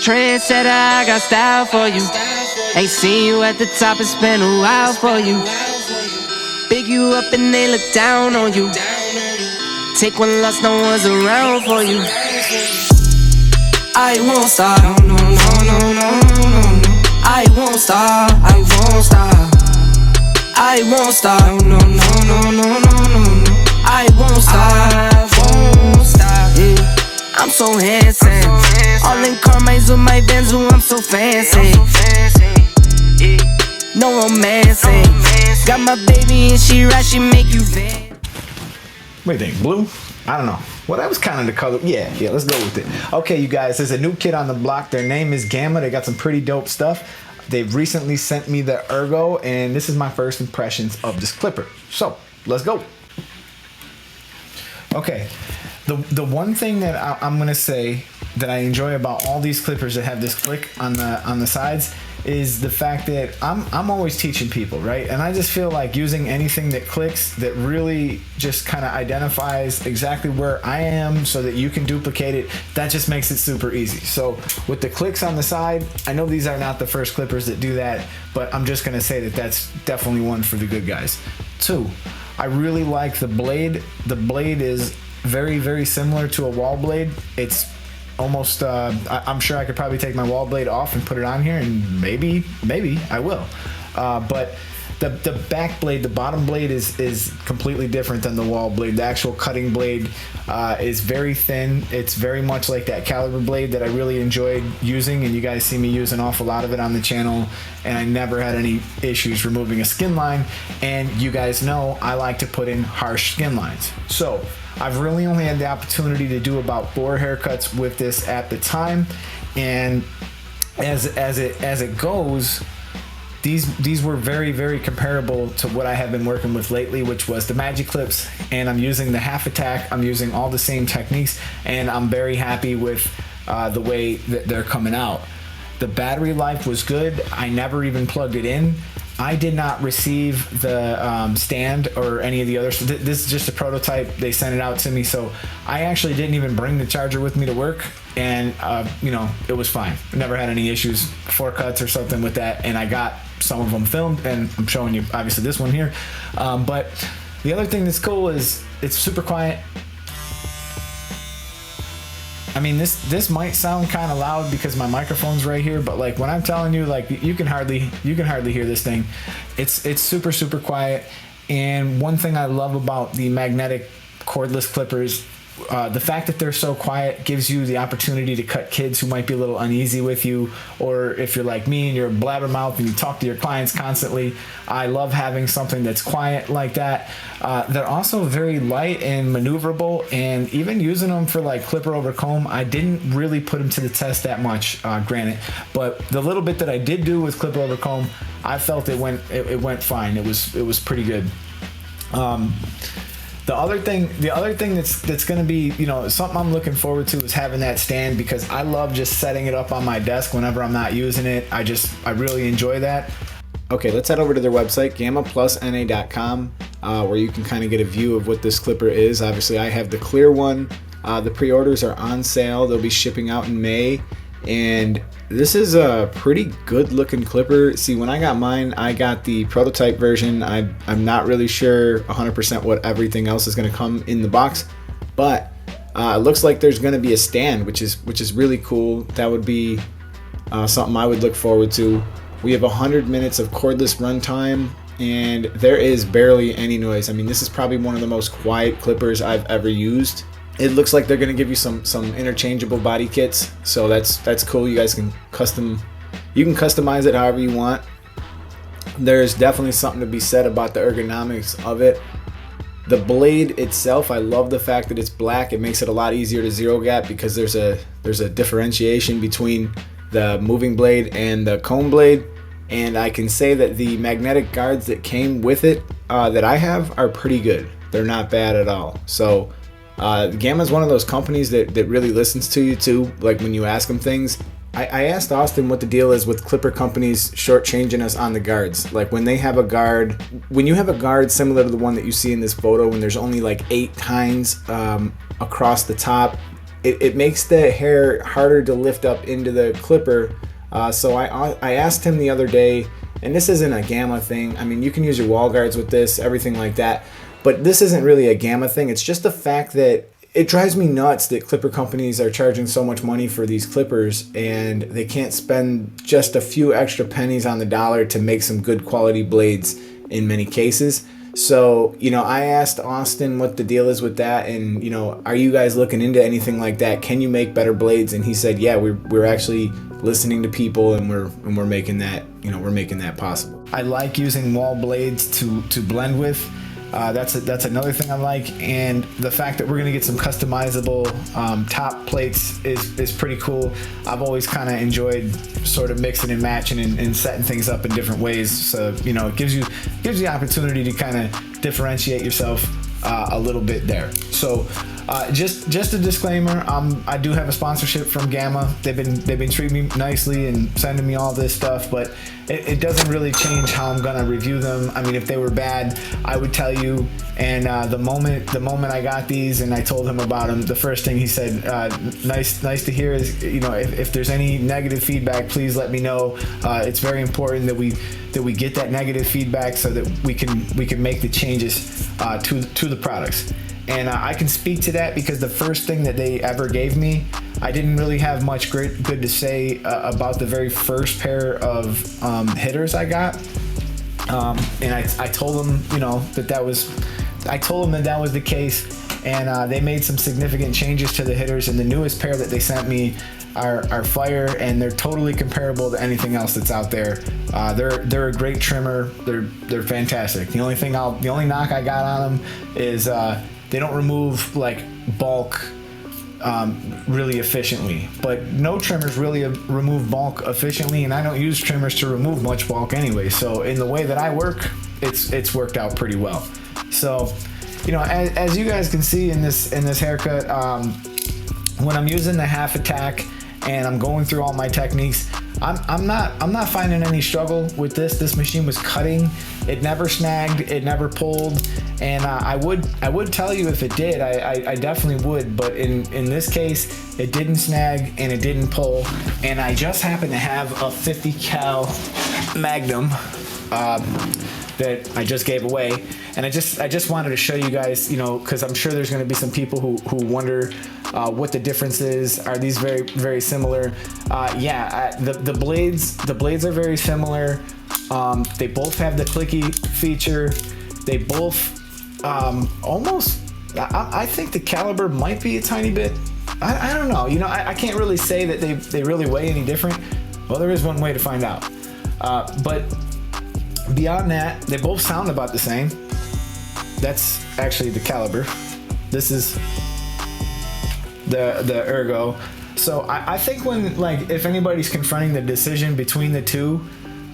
trendsetter, I got style for you. Ain't seen you at the top, it's been a while for you. Big you up and they look down on you. Take one loss, no one's around for you. I won't stop, no, no, no, no, no, no. I won't stop, I won't stop. I won't stop, no, no, no, no, no, no, no. I won't stop, won't stop, yeah. I'm so handsome, all in Carmine's with my Benz, I'm so fancy, yeah. No romancing, got my baby and she right, she make you van. What do you think, blue? I don't know. Well, that was kind of the color. Yeah, let's go with it. Okay, you guys, there's a new kid on the block. Their name is Gamma. They got some pretty dope stuff. They've recently sent me the Ergo, and this is my first impressions of this clipper. So, let's go. Okay, the one thing that I'm gonna say that I enjoy about all these clippers that have this click on the sides is the fact that I'm always teaching people, right? And I just feel like using anything that clicks, that really just kind of identifies exactly where I am so that you can duplicate it, that just makes it super easy. So with the clicks on the side, I know these are not the first clippers that do that, but I'm just gonna say that that's definitely one for the good guys. 2, I really like the blade. The blade is very, very similar to a wall blade. It's almost, I'm sure I could probably take my wall blade off and put it on here, and maybe I will. But the back blade, the bottom blade is completely different than the wall blade. The actual cutting blade is very thin. It's very much like that caliber blade that I really enjoyed using, and you guys see me use an awful lot of it on the channel, and I never had any issues removing a skin line. And you guys know I like to put in harsh skin lines. So I've really only had the opportunity to do about 4 haircuts with this at the time, and as it goes, these were very, very comparable to what I have been working with lately, which was the Magic Clips, and I'm using the half attack. I'm using all the same techniques, and I'm very happy with the way that they're coming out. The battery life was good. I never even plugged it in. I did not receive the stand or any of the others. This is just a prototype. They sent it out to me, so I actually didn't even bring the charger with me to work, and you know, it was fine. I never had any issues, 4 cuts or something with that, and I got some of them filmed, and I'm showing you obviously this one here. But the other thing that's cool is it's super quiet. I mean, this might sound kind of loud because my microphone's right here, but like when I'm telling you, like you can hardly hear this thing. It's super, super quiet. And one thing I love about the magnetic cordless clippers, the fact that they're so quiet gives you the opportunity to cut kids who might be a little uneasy with you, or if you're like me and you're a blabbermouth and you talk to your clients constantly. I love having something that's quiet like that. They're also very light and maneuverable, and even using them for like clipper over comb, I didn't really put them to the test that much, granted, but the little bit that I did do with clipper over comb, I felt it went fine. It was pretty good. The other thing that's going to be, you know, something I'm looking forward to is having that stand, because I love just setting it up on my desk whenever I'm not using it. I really enjoy that. Okay, let's head over to their website, gammaplusna.com, where you can kind of get a view of what this clipper is. Obviously, I have the clear one. The pre-orders are on sale. They'll be shipping out in May. And this is a pretty good looking clipper. See, when I got mine, I got the prototype version. I'm not really sure 100% what everything else is going to come in the box, but it looks like there's going to be a stand, which is really cool. That would be something I would look forward to. We have 100 minutes of cordless runtime, and there is barely any noise. I mean, this is probably one of the most quiet clippers I've ever used. It looks like they're going to give you some interchangeable body kits, so that's cool. You guys can customize it however you want. There's definitely something to be said about the ergonomics of it. The blade itself, I love the fact that it's black. It makes it a lot easier to zero gap, because there's a differentiation between the moving blade and the comb blade. And I can say that the magnetic guards that came with it that I have are pretty good. They're not bad at all. So Gamma is one of those companies that really listens to you too, like when you ask them things. I asked Austin what the deal is with clipper companies shortchanging us on the guards. Like when they have a guard, when you have a guard similar to the one that you see in this photo, when there's only like 8 tines across the top, it makes the hair harder to lift up into the clipper. So I asked him the other day, and this isn't a gamma thing. I mean, you can use your wall guards with this, everything like that, but this isn't really a gamma thing. It's just the fact that it drives me nuts that clipper companies are charging so much money for these clippers, and they can't spend just a few extra pennies on the dollar to make some good quality blades in many cases. So, I asked Austin what the deal is with that, and, are you guys looking into anything like that? Can you make better blades? And he said, yeah, we're actually listening to people, and we're making that, we're making that possible. I like using wall blades to blend with. That's another thing I like, and the fact that we're gonna get some customizable top plates is pretty cool. I've always kind of enjoyed sort of mixing and matching and setting things up in different ways. So it gives you the opportunity to kind of differentiate yourself a little bit there. So just a disclaimer, I do have a sponsorship from Gamma. They've been treating me nicely and sending me all this stuff, but it doesn't really change how I'm gonna review them. I mean, if they were bad, I would tell you. And the moment I got these and I told him about them, the first thing he said, nice to hear, is if there's any negative feedback, please let me know. It's very important that we get that negative feedback so that we can make the changes to the products. And I can speak to that because the first thing that they ever gave me, I didn't really have much good to say about the very first pair of hitters I got. And I told them, that was the case, and they made some significant changes to the hitters. And the newest pair that they sent me are fire, and they're totally comparable to anything else that's out there. They're a great trimmer. They're fantastic. The only knock I got on them is they don't remove like bulk really efficiently, but no trimmers really remove bulk efficiently, and I don't use trimmers to remove much bulk anyway. So in the way that I work, it's worked out pretty well. So as you guys can see in this haircut, when I'm using the half attack and I'm going through all my techniques, I'm not finding any struggle with this. This machine was cutting. It never snagged. It never pulled. And I would tell you if it did. I definitely would. But in this case, it didn't snag and it didn't pull. And I just happen to have a 50 cal Magnum that I just gave away. And I just wanted to show you guys, because I'm sure there's going to be some people who wonder what the difference is. Are these very, very similar? The blades are very similar. They both have the clicky feature. They both almost, I think the caliber might be a tiny bit. I don't know. I can't really say that they really weigh any different. Well, there is one way to find out. But beyond that, they both sound about the same. That's actually the caliber. This is the Ergo. So I think if anybody's confronting the decision between the two,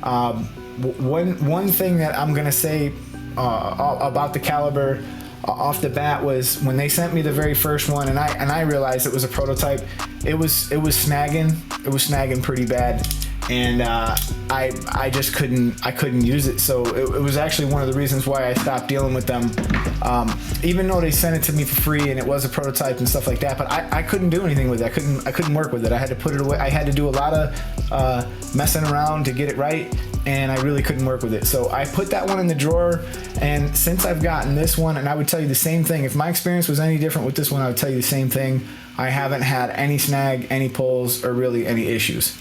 one thing that I'm gonna say about the caliber off the bat was when they sent me the very first one, and I realized it was a prototype. It was snagging. It was snagging pretty bad. And I just couldn't use it. So it was actually one of the reasons why I stopped dealing with them. Even though they sent it to me for free and it was a prototype and stuff like that, but I couldn't do anything with it. I couldn't work with it. I had to put it away. I had to do a lot of messing around to get it right, and I really couldn't work with it. So I put that one in the drawer, and since I've gotten this one, and I would tell you the same thing, if my experience was any different with this one, I would tell you the same thing. I haven't had any snag, any pulls, or really any issues.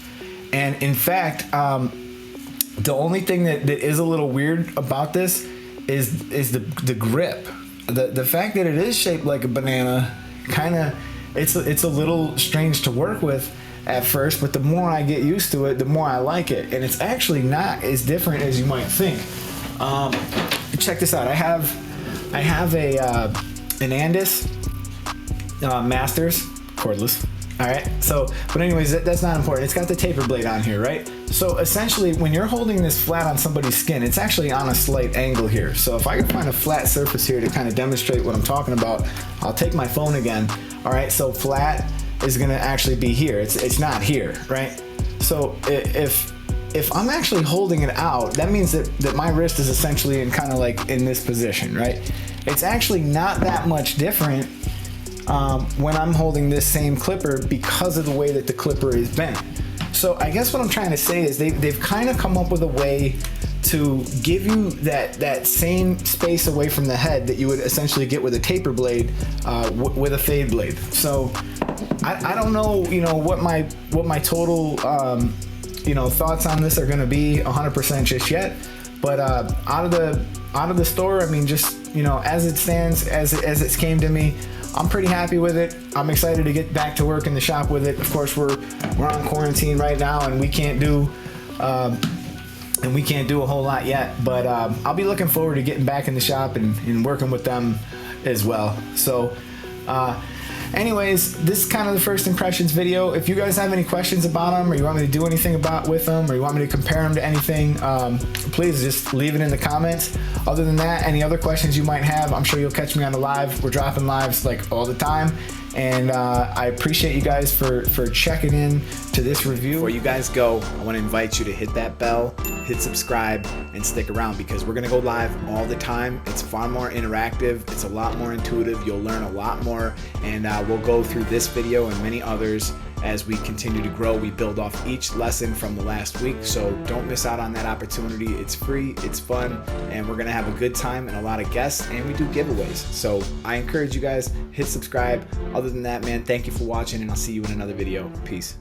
And in fact, the only thing that is a little weird about this is the grip. The fact that it is shaped like a banana, it's a little strange to work with at first, but the more I get used to it, the more I like it. And it's actually not as different as you might think. Check this out. I have an Andis Masters cordless. All right, but anyways, that's not important. It's got the taper blade on here, right? So essentially, when you're holding this flat on somebody's skin, it's actually on a slight angle here. So if I can find a flat surface here to kind of demonstrate what I'm talking about, I'll take my phone again. All right, so flat is gonna actually be here. It's not here, right? So if I'm actually holding it out, that means that my wrist is essentially in kind of like in this position, right? It's actually not that much different when I'm holding this same clipper because of the way that the clipper is bent. So I guess what I'm trying to say is they've kind of come up with a way to give you that same space away from the head that you would essentially get with a taper blade with a fade blade. So I don't know, you know, what my total you know, thoughts on this are going to be 100% just yet, but out of the store, I mean, just, you know, as it stands, as it came to me, I'm pretty happy with it. I'm excited to get back to work in the shop with it. Of course, we're on quarantine right now, and we can't do a whole lot yet. But I'll be looking forward to getting back in the shop and working with them as well. So, anyways, this is kind of the first impressions video. If you guys have any questions about them, or you want me to do anything with them, or you want me to compare them to anything, please just leave it in the comments. Other than that, any other questions you might have, I'm sure you'll catch me on the live. We're dropping lives like all the time. And I appreciate you guys for checking in to this review. Before you guys go, I want to invite you to hit that bell, hit subscribe, and stick around, because we're going to go live all the time. It's far more interactive. It's a lot more intuitive. You'll learn a lot more. And we'll go through this video and many others as we continue to grow. We build off each lesson from the last week. So don't miss out on that opportunity. It's free, it's fun, and we're going to have a good time and a lot of guests, and we do giveaways. So I encourage you guys, hit subscribe. Other than that, man, thank you for watching, and I'll see you in another video. Peace.